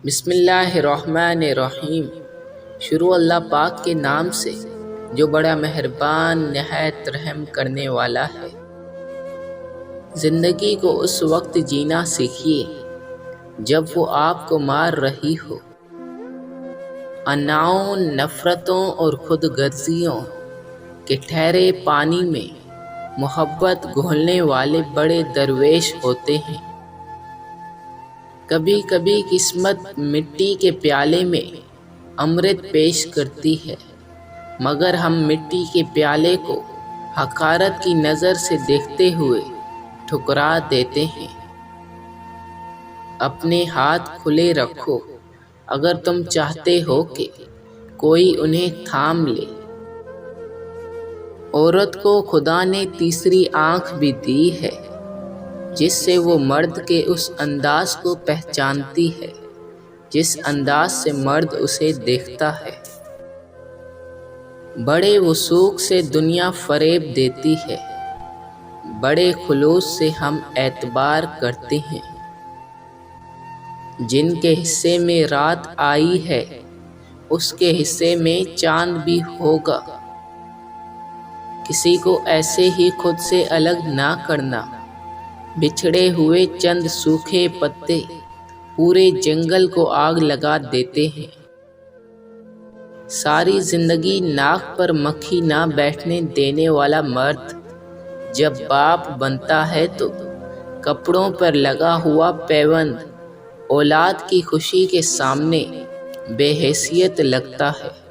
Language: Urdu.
بسم اللہ الرحمن الرحیم۔ شروع اللہ پاک کے نام سے جو بڑا مہربان نہایت رحم کرنے والا ہے۔ زندگی کو اس وقت جینا سیکھیے جب وہ آپ کو مار رہی ہو۔ اناؤں، نفرتوں اور خود غرضیوں کے ٹھہرے پانی میں محبت گھولنے والے بڑے درویش ہوتے ہیں۔ کبھی کبھی قسمت مٹی کے پیالے میں امرت پیش کرتی ہے، مگر ہم مٹی کے پیالے کو حقارت کی نظر سے دیکھتے ہوئے ٹھکرا دیتے ہیں۔ اپنے ہاتھ کھلے رکھو اگر تم چاہتے ہو کہ کوئی انہیں تھام لے۔ عورت کو خدا نے تیسری آنکھ بھی دی ہے جس سے وہ مرد کے اس انداز کو پہچانتی ہے جس انداز سے مرد اسے دیکھتا ہے۔ بڑے وثوق سے دنیا فریب دیتی ہے، بڑے خلوص سے ہم اعتبار کرتے ہیں۔ جن کے حصے میں رات آئی ہے اس کے حصے میں چاند بھی ہوگا۔ کسی کو ایسے ہی خود سے الگ نہ کرنا۔ بچھڑے ہوئے چند سوکھے پتے پورے جنگل کو آگ لگا دیتے ہیں۔ ساری زندگی ناک پر مکھی نہ بیٹھنے دینے والا مرد جب باپ بنتا ہے تو کپڑوں پر لگا ہوا پیوند اولاد کی خوشی کے سامنے بے حیثیت لگتا ہے۔